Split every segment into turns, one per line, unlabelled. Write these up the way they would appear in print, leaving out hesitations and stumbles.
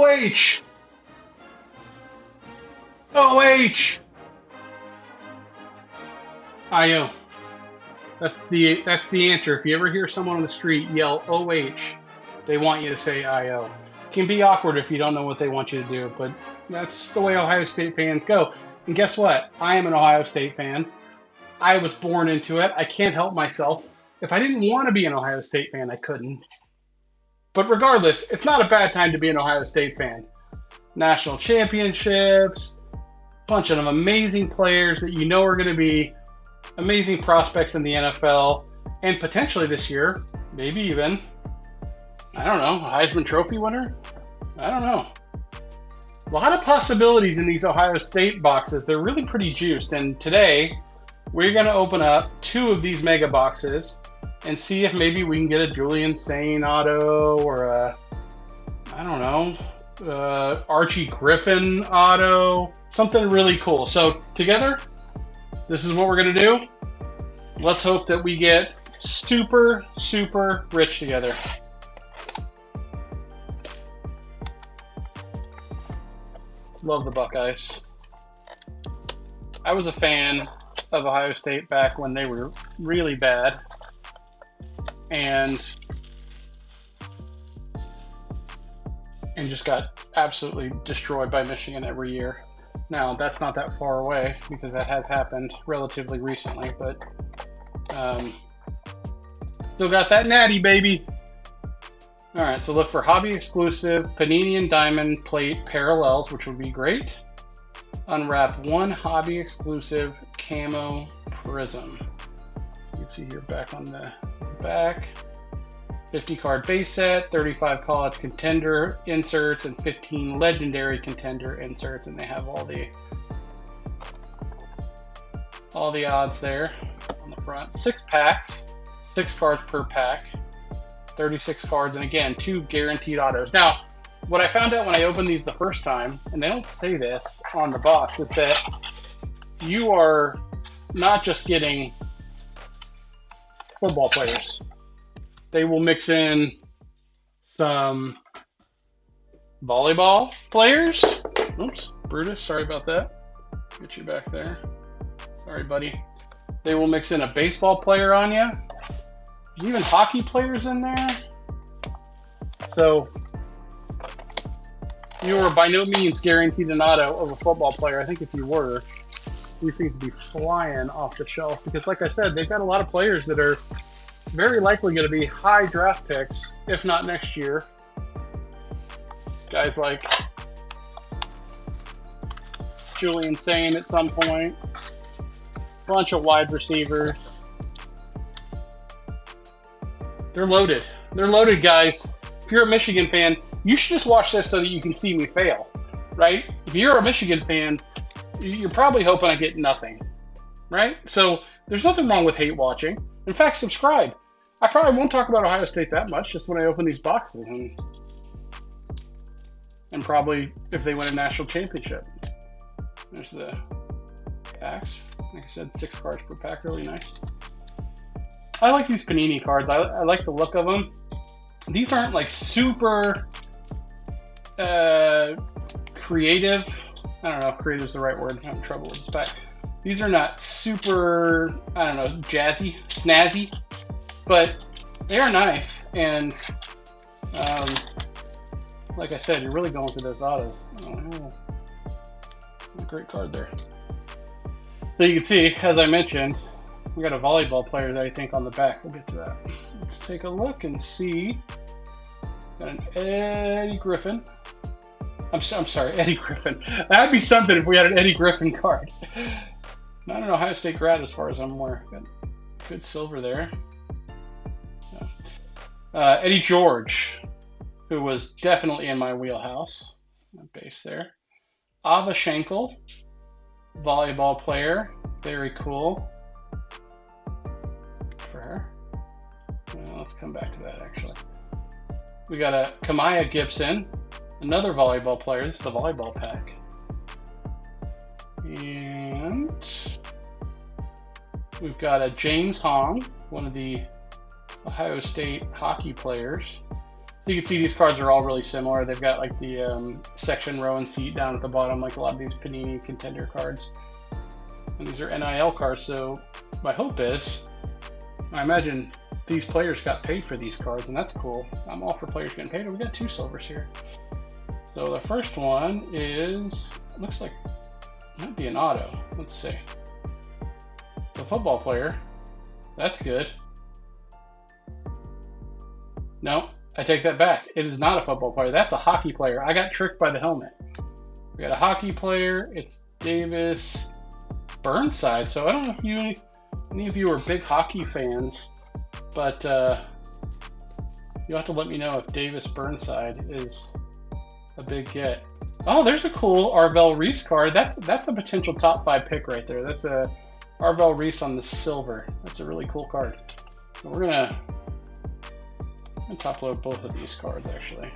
OH! OH! IO. That's the answer. If you ever hear someone on the street yell OH, they want you to say IO. It can be awkward if you don't know what they want you to do, but that's the way Ohio State fans go. And guess what? I am an Ohio State fan. I was born into it. I can't help myself. If I didn't want to be an Ohio State fan, I couldn't. But regardless, it's not a bad time to be an Ohio State fan. National championships, bunch of amazing players that you know are going to be amazing prospects in the NFL, and potentially this year, maybe even, I don't know, a Heisman Trophy winner? I don't know. A lot of possibilities in these Ohio State boxes. They're really pretty juiced, and today we're going to open up 2 of these mega boxes and see if maybe we can get a Julian Sain auto or a, I don't know, Archie Griffin auto, something really cool. So together, this is what we're going to do. Let's hope that we get super, super rich together. Love the Buckeyes. I was a fan of Ohio State back when they were really bad. And just got absolutely destroyed by Michigan every year. Now, that's not that far away because that has happened relatively recently, but still got that natty, baby. All right, so look for hobby exclusive Panini and Diamond plate parallels, which would be great. Unwrap 1 hobby exclusive camo prism. You can see here back on the back. 50 card base set, 35 college contender inserts, and 15 legendary contender inserts, and they have all the odds there on the front. 6 packs, 6 cards per pack, 36 cards, and again, 2 guaranteed autos. Now, what I found out when I opened these the first time, and they don't say this on the box, is that you are not just getting football players. They will mix in some volleyball players. Oops, Brutus, sorry about that. Get you back there. Sorry, buddy. They will mix in a baseball player on you. There's even hockey players in there. So you are by no means guaranteed an auto of a football player. I think if you were, these things would be flying off the shelf because, like I said, they've got a lot of players that are very likely going to be high draft picks, if not next year. Guys like Julian Sain at some point. Bunch of wide receivers. They're loaded. They're loaded, guys. If you're a Michigan fan, you should just watch this so that you can see me fail, right? If you're a Michigan fan, you're probably hoping I get nothing, right? So there's nothing wrong with hate watching. In fact, subscribe. I probably won't talk about Ohio State that much, just when I open these boxes, and probably if they win a national championship. There's the packs. Like I said, 6 cards per pack, really nice. I like these Panini cards. I like the look of them. These aren't like super creative. I don't know if creative is the right word. I'm having trouble with this pack. These are not super, I don't know, jazzy, snazzy, but they are nice. And like I said, you're really going through those autos. Oh, a great card there. So you can see, as I mentioned, we got a volleyball player that I think on the back. We'll get to that. Let's take a look and see. Got an Eddie Griffin. I'm sorry, Eddie Griffin. That'd be something if we had an Eddie Griffin card. Not an Ohio State grad as far as I'm aware. Got good silver there. Yeah. Eddie George, who was definitely in my wheelhouse. Base there. Ava Schenkel, volleyball player. Very cool. Good for her. Well, let's come back to that actually. We got a Kamaya Gibson, another volleyball player. This is the volleyball pack. And we've got a James Hong, one of the Ohio State hockey players. So you can see these cards are all really similar. They've got like the section, row, and seat down at the bottom, like a lot of these Panini contender cards. And these are NIL cards, so my hope is, I imagine these players got paid for these cards, and that's cool. I'm all for players getting paid. We got 2 silvers here. So the first one is, looks like, might be an auto. Let's see. It's a football player. That's good. No, I take that back. It is not a football player. That's a hockey player. I got tricked by the helmet. We got a hockey player. It's Davis Burnside. So I don't know if any of you are big hockey fans, but you'll have to let me know if Davis Burnside is a big get. Oh, there's a cool Arvell Reese card. That's a potential top 5 pick right there. That's a Arvell Reese on the silver. That's a really cool card. We're gonna top load both of these cards actually.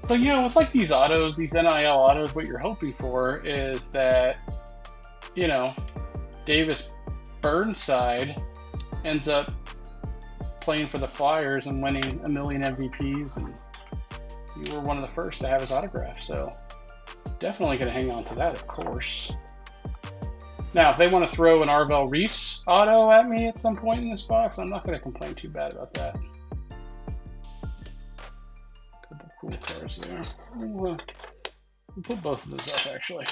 So with like these autos, these NIL autos, what you're hoping for is that Davis Burnside ends up playing for the Flyers and winning 1 million MVPs, and you were one of the first to have his autograph. So definitely going to hang on to that, of course. Now, if they want to throw an Arvell Reese auto at me at some point in this box, I'm not going to complain too bad about that. Couple cool cards there. We'll put both of those up, actually.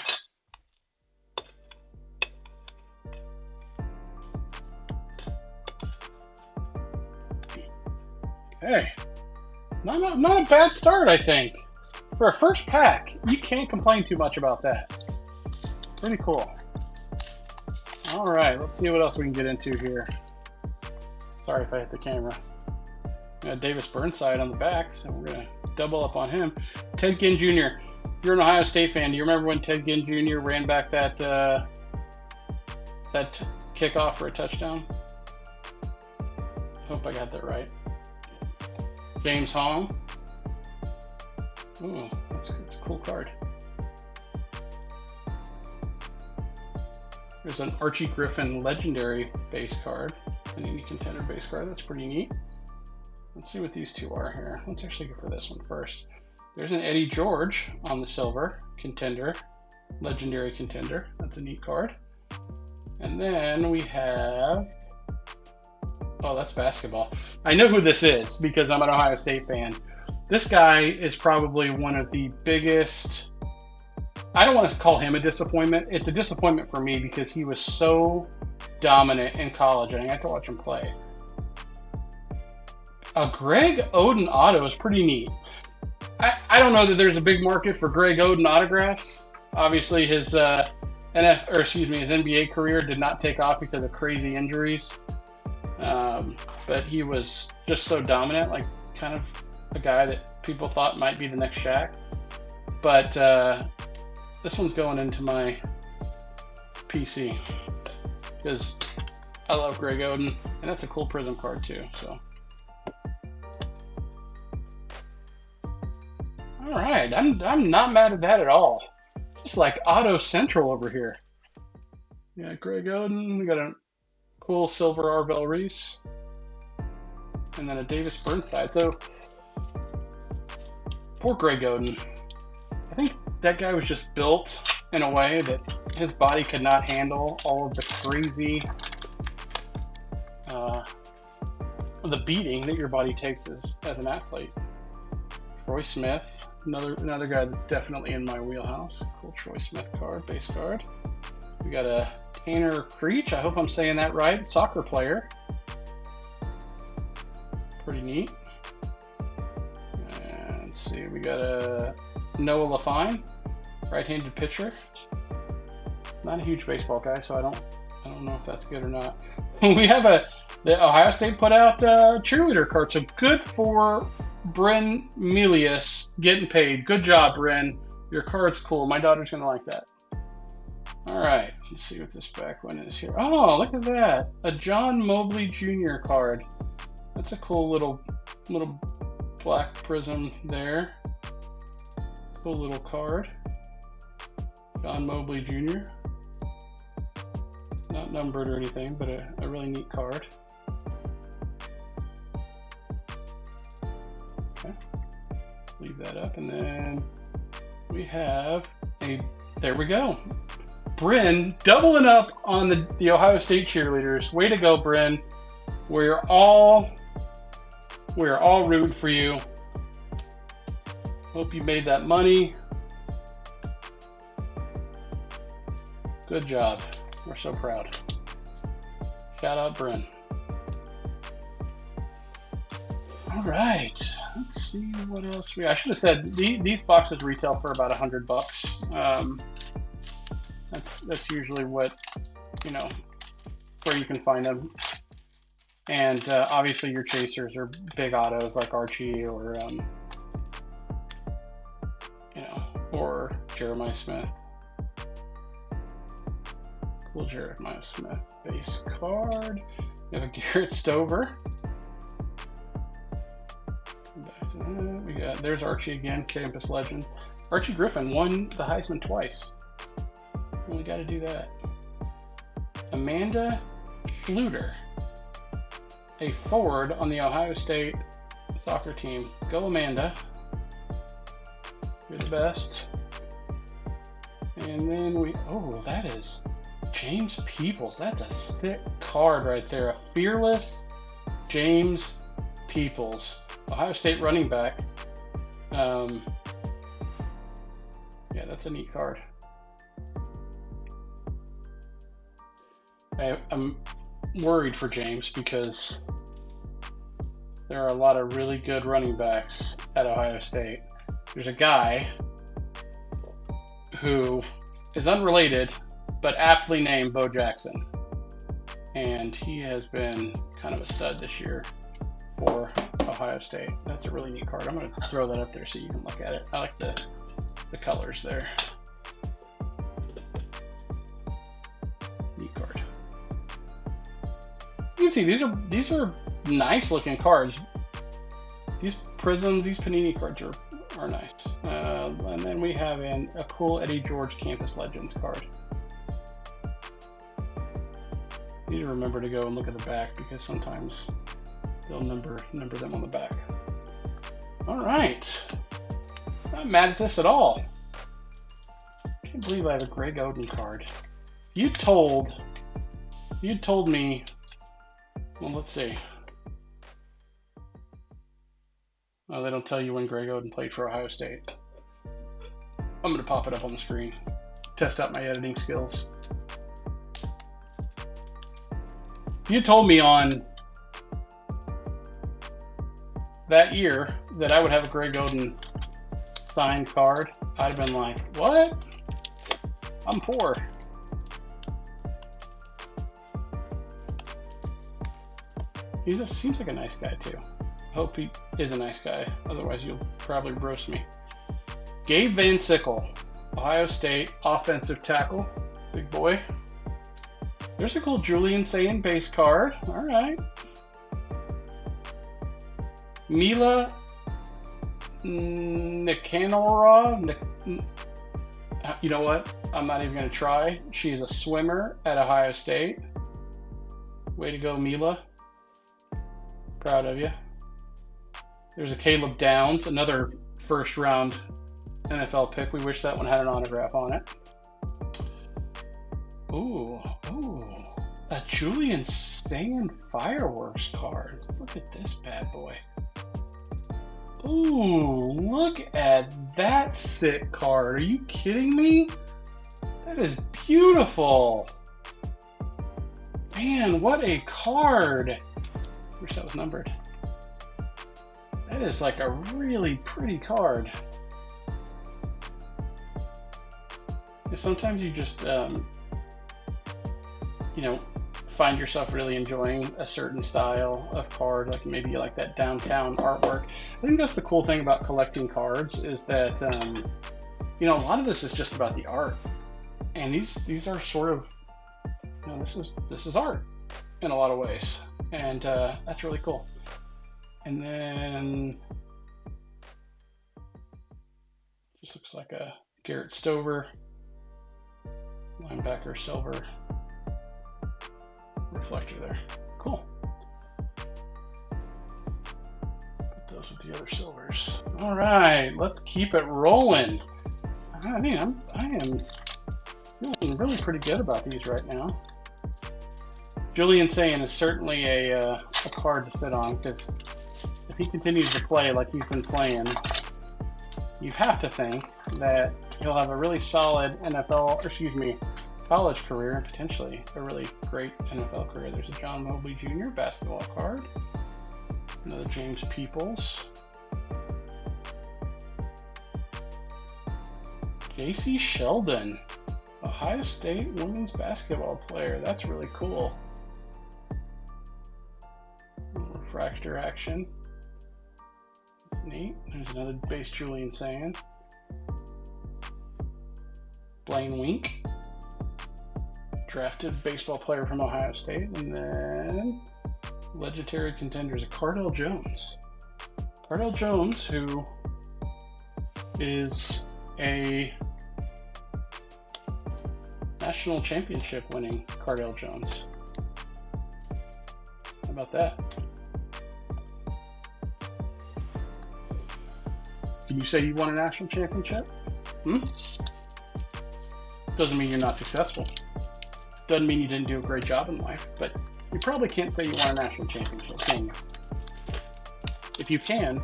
Hey, not a bad start, I think. For a first pack, you can't complain too much about that. Pretty cool. All right, let's see what else we can get into here. Sorry if I hit the camera. We got Davis Burnside on the back, so we're going to double up on him. Ted Ginn Jr. You're an Ohio State fan. Do you remember when Ted Ginn Jr. ran back that kickoff for a touchdown? Hope I got that right. James Hong. Ooh, that's a cool card. There's an Archie Griffin legendary base card, Panini contender base card. That's pretty neat. Let's see what these 2 are here. Let's actually go for this one first. There's an Eddie George on the silver contender, legendary contender. That's a neat card. And then we have, oh, that's basketball. I know who this is because I'm an Ohio State fan. This guy is probably one of the biggest, I don't want to call him a disappointment. It's a disappointment for me because he was so dominant in college and I got to watch him play. A Greg Oden auto is pretty neat. I don't know that there's a big market for Greg Oden autographs. Obviously his his NBA career did not take off because of crazy injuries. But he was just so dominant, like kind of a guy that people thought might be the next Shaq. But this one's going into my PC because I love Greg Oden, and that's a cool Prism card too. So, all right, I'm not mad at that at all. Just like Auto Central over here. Yeah, Greg Oden. We got a cool silver Arvell Reese, and then a Davis Burnside. So poor Greg Oden. I think that guy was just built in a way that his body could not handle all of the crazy, the beating that your body takes as an athlete. Troy Smith, another guy that's definitely in my wheelhouse. Cool Troy Smith card, base card. We got a Tanner Creech, I hope I'm saying that right, soccer player. Pretty neat. And let's see, we got a Noah LaFine, right-handed pitcher. Not a huge baseball guy, so I don't know if that's good or not. We have the Ohio State put out a cheerleader card, so good for Bryn Melius getting paid. Good job, Bryn. Your card's cool. My daughter's gonna like that. All right, let's see what this back one is here. Oh, look at that. A John Mobley Jr. card. That's a cool little black prism there. Cool little card. John Mobley Jr. Not numbered or anything, but a really neat card. leave that up, and then we have there we go. Bryn doubling up on the Ohio State cheerleaders. Way to go, Bryn. We're all rooting for you. Hope you made that money. Good job. We're so proud. Shout out, Bryn. All right. Let's see what else I should have said these boxes retail for about $100. That's usually what, where you can find them. And obviously your chasers are big autos like Archie or or Jeremiah Smith. Cool Jeremiah Smith base card. We have a Garrett Stover. Back to that. There's Archie again, campus legend. Archie Griffin won the Heisman twice. We got to do that. Amanda Schluter, a forward on the Ohio State soccer team. Go Amanda. You're the best. And then that is James Peoples. That's a sick card right there. A fearless James Peoples. Ohio State running back. Yeah, that's a neat card. I'm worried for James because there are a lot of really good running backs at Ohio State. There's a guy who is unrelated but aptly named Bo Jackson, and he has been kind of a stud this year for Ohio State. That's a really neat card. I'm going to throw that up there so you can look at it. I like the colors there. Neat card. You can see these are nice looking cards. These Prisms, these Panini cards are nice. And then we have a cool Eddie George Campus Legends card. You need to remember to go and look at the back because sometimes they'll number them on the back. All right. Not mad at this at all. Can't believe I have a Greg Oden card. You told me. Well, let's see. Oh, they don't tell you when Greg Oden played for Ohio State. I'm going to pop it up on the screen. Test out my editing skills. You told me on that year that I would have a Greg Oden signed card. I'd have been like, what? I'm poor. He seems like a nice guy too. Hope he is a nice guy. Otherwise, you'll probably roast me. Gabe Van Sickle, Ohio State offensive tackle. Big boy. There's a cool Julian Sayin base card. All right. Mila Nikanora. You know what? I'm not even going to try. She's a swimmer at Ohio State. Way to go, Mila. Proud of you. There's a Caleb Downs, another first round NFL pick. We wish that one had an autograph on it. Ooh, a Julian Sayin fireworks card. Let's look at this bad boy. Ooh, look at that sick card. Are you kidding me? That is beautiful. Man, what a card. Wish that was numbered. That is like a really pretty card. Sometimes you just, find yourself really enjoying a certain style of card, like maybe you like that downtown artwork. I think that's the cool thing about collecting cards is that, a lot of this is just about the art. And these are sort of, this is art in a lot of ways. And that's really cool. And then this looks like a Garrett Stover, linebacker silver reflector there. Cool. Put those with the other silvers. All right, let's keep it rolling. I mean, I am feeling really pretty good about these right now. Julian Saiyan is certainly a card to sit on, because if he continues to play like he's been playing, you have to think that he'll have a really solid college career, and potentially a really great NFL career. There's a John Mobley Jr. basketball card. Another James Peoples. J.C. Sheldon, Ohio State women's basketball player. That's really cool. Refractor action. That's neat. There's another base Julian Saiyan. Blaine Wink, drafted baseball player from Ohio State. And then legendary contenders, Cardell Jones. Cardell Jones, who is a national championship winning Cardell Jones. How about that? Can you say you won a national championship? Doesn't mean you're not successful. Doesn't mean you didn't do a great job in life, but you probably can't say you won a national championship, can you? If you can,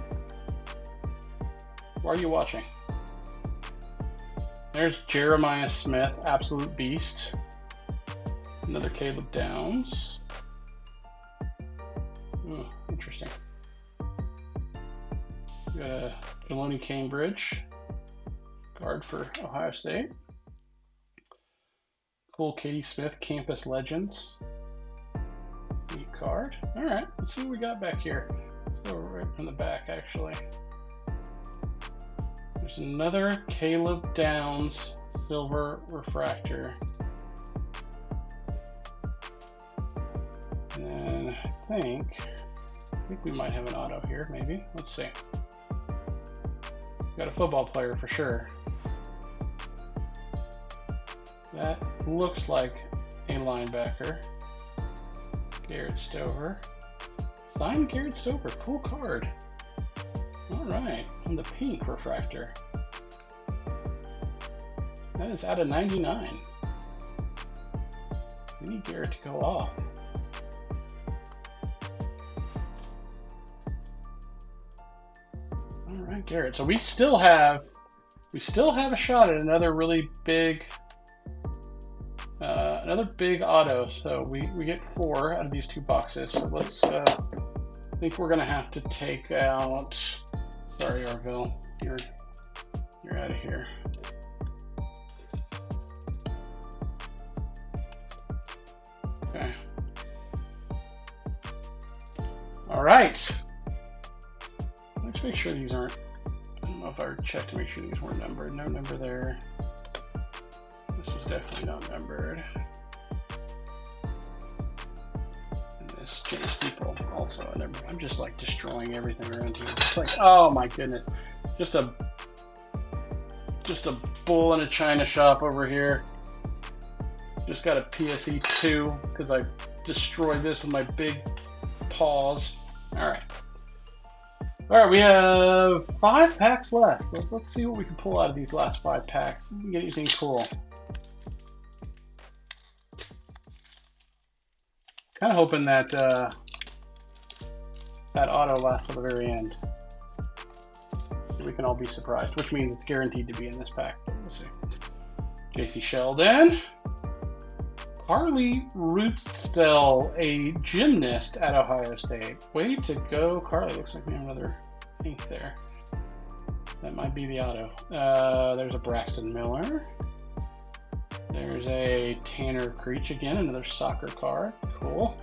why are you watching? There's Jeremiah Smith, absolute beast. Another Caleb Downs. Oh, interesting. We got a Jeloni Cambridge, guard for Ohio State. Cool Katie Smith, Campus Legends. Neat card. All right, let's see what we got back here. Let's go right from the back, actually. There's another Caleb Downs silver refractor. And then I think we might have an auto here, maybe. Let's see. Got a football player for sure. That looks like a linebacker. Garrett Stover. Signed Garrett Stover. Cool card. All right. On the pink refractor. That is out of 99. We need Garrett to go off. All right, Garrett. So we still have a shot at another really big auto. So we get 4 out of these 2 boxes. So let's I think we're gonna have to take out, sorry Arville, you're out of here. Okay. All right. Let's make sure these aren't, I don't know if I checked to make sure these weren't numbered. No number there. This was definitely not numbered. And this James People also a number. I'm just like destroying everything around here. It's like, oh my goodness. Just a bull in a china shop over here. Just got a PSE 2 because I destroyed this with my big paws. All right. All right, we have 5 packs left. Let's see what we can pull out of these last 5 packs. If we can get anything cool. Kind of hoping that that auto lasts to the very end. So we can all be surprised, which means it's guaranteed to be in this pack. Let's see. J.C. Sheldon. Carly Rootstell, a gymnast at Ohio State. Way to go, Carly. Looks like we have another pink there. That might be the auto. There's a Braxton Miller. There's a Tanner Creech again, another soccer card. Cool.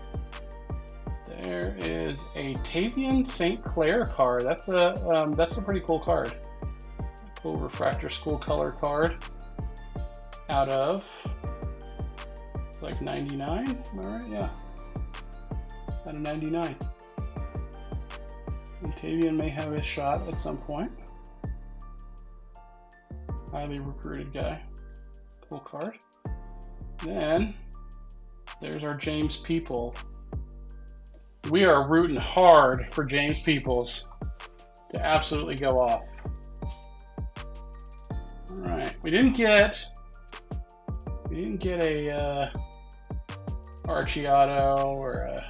There is a Tavian St. Clair card. That's a pretty cool card. Cool refractor school color card. Out of like 99, am I right? Yeah. Out of 99. And Tavian may have his shot at some point. Highly recruited guy. Cool card. Then there's our James People. We are rooting hard for James Peoples to absolutely go off. All right, we didn't get a Archie auto or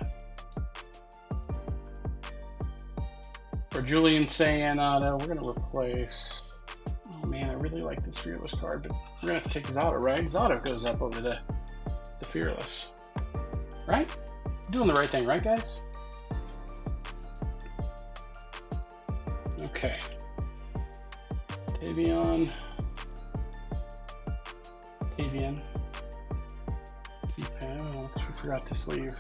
Julian Saiyan auto. We're gonna replace. Oh man, I really like this Fearless card, but we're gonna have to take Zotto, right? Zotto goes up over the Fearless, right? Doing the right thing, right, guys? Okay. Tavian. We forgot to sleeve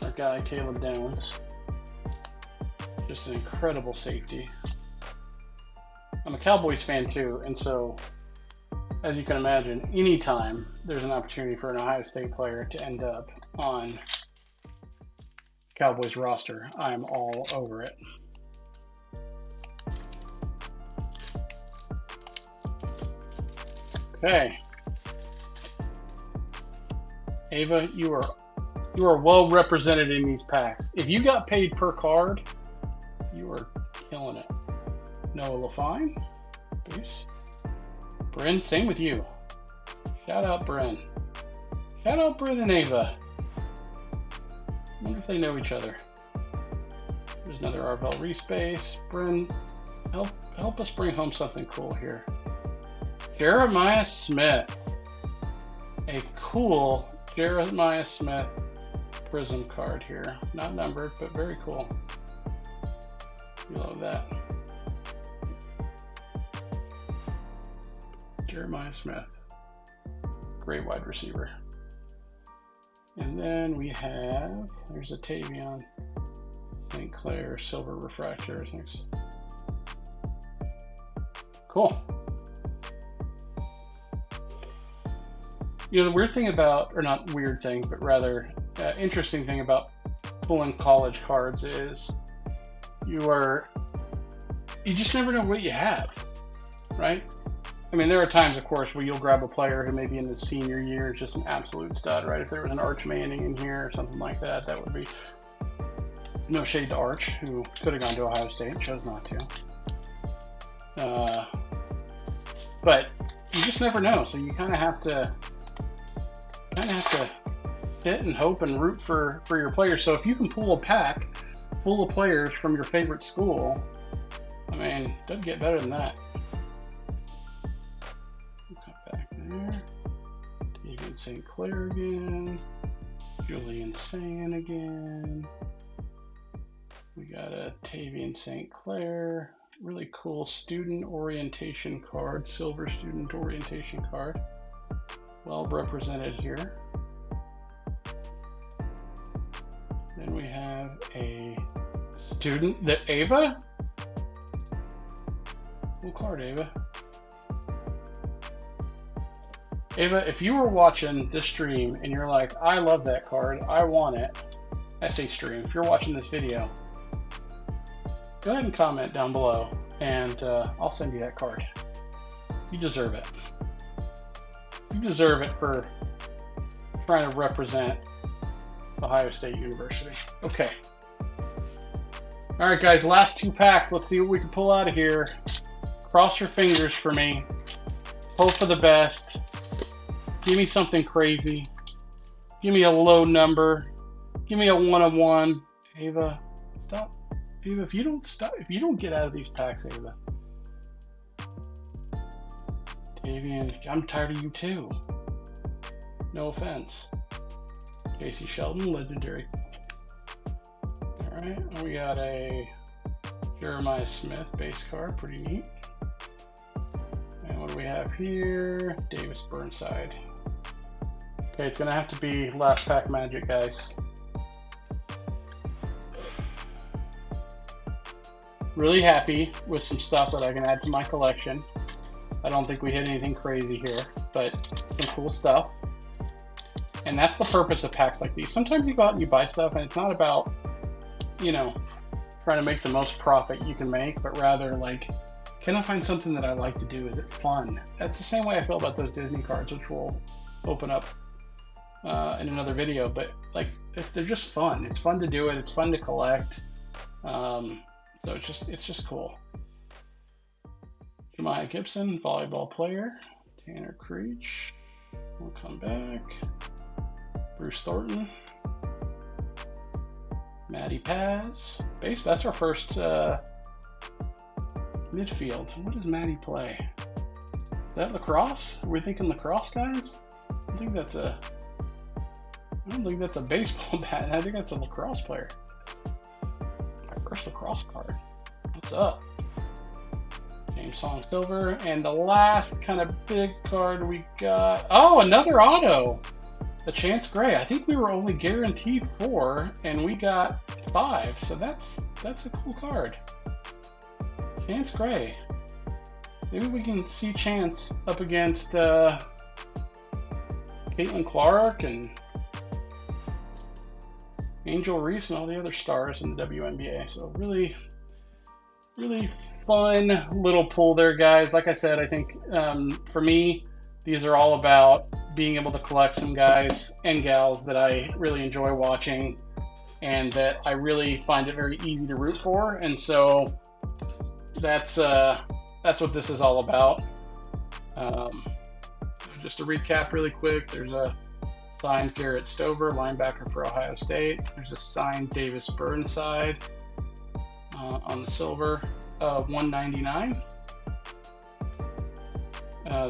our guy, Caleb Downs. Just an incredible safety. I'm a Cowboys fan too, and so, as you can imagine, anytime there's an opportunity for an Ohio State player to end up on Cowboys roster, I'm all over it. Okay. Ava, you are well represented in these packs. If you got paid per card, you are killing it. Noah LaFine, peace. Bryn, same with you. Shout out Bryn. Shout out Bryn and Ava. Wonder if they know each other. There's another Arvel Reese base. Bryn, help us bring home something cool here. Jeremiah Smith. A cool Jeremiah Smith Prism card here. Not numbered, but very cool. You love that. Jeremiah Smith. Great wide receiver. And then we have, there's a Tavion St. Clair Silver Refractor. Thanks. Cool. You know, the weird thing about, or not weird thing, but rather interesting thing about pulling college cards is you just never know what you have, right? I mean, there are times, of course, where you'll grab a player who maybe in his senior year is just an absolute stud, right? If there was an Arch Manning in here or something like that, that would be no shade to Arch, who could have gone to Ohio State, chose not to. But you just never know, so you kind of have to sit and hope and root for your players. So if you can pull a pack full of players from your favorite school, I mean, it doesn't get better than that. Cut back there. David St. Clair again. Julian Saiyan again. We got a Tavian St. Clair. Really cool student orientation card. Silver student orientation card. Well represented here. Then we have a student, the Ava? Cool card, Ava. Ava, if you were watching this stream and you're like, I love that card, I want it. I say stream, if you're watching this video, go ahead and comment down below and I'll send you that card. You deserve it. You deserve it for trying to represent Ohio State University. Okay. All right, guys, last two packs. Let's see what we can pull out of here. Cross your fingers for me. Hope for the best. Give me something crazy. Give me a low number. Give me a 1-of-1. Ava, stop. Ava, if you don't get out of these packs, Ava. Davian, I'm tired of you too. No offense. Casey Sheldon, legendary. Alright, we got a Jeremiah Smith base card, pretty neat. And what do we have here? Davis Burnside. Okay, it's gonna have to be last pack magic, guys. Really happy with some stuff that I can add to my collection. I don't think we hit anything crazy here, but some cool stuff. And that's the purpose of packs like these. Sometimes you go out and you buy stuff and it's not about, you know, trying to make the most profit you can make, but rather like, can I find something that I like to do? Is it fun? That's the same way I feel about those Disney cards, which we'll open up in another video, but like, they're just fun. It's fun to do it. It's fun to collect. So it's just cool. Jemiah Gibson, volleyball player. Tanner Creech. We'll come back. Bruce Thornton. Matty Paz. Base. That's our first midfield. What does Matty play? Is that lacrosse? Are we thinking lacrosse, guys? I think that's a. I don't think that's a baseball bat. I think that's a lacrosse player. My first lacrosse card. What's up? James Hong Silver. And the last kind of big card we got. Oh, another auto. A Chance Gray. I think we were only guaranteed 4, and we got 5. So that's a cool card. Chance Gray. Maybe we can see Chance up against Caitlin Clark and Angel Reese and all the other stars in the WNBA. So really, really fun little pull there, guys. Like I said, I think for me, these are all about being able to collect some guys and gals that I really enjoy watching and that I really find it very easy to root for. And so that's what this is all about. So just to recap really quick, there's a signed Garrett Stover, linebacker for Ohio State. There's a signed Davis Burnside on the silver, 199.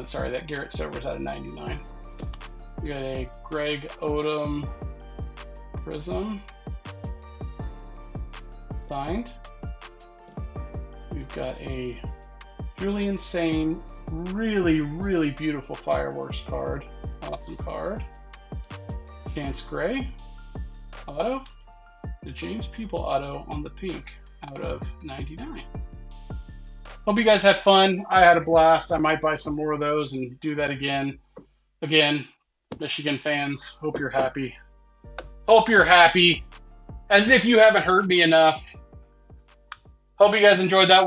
Sorry, that Garrett Stover's out of 99. We got a Greg Odom Prism signed. We've got a Julian Sane, really, really beautiful Fireworks card. Awesome card. Chance Gray auto. The James People auto on the pink out of 99. Hope you guys had fun. I had a blast. I might buy some more of those and do that again. Again, Michigan fans, hope you're happy. Hope you're happy. As if you haven't heard me enough. Hope you guys enjoyed that.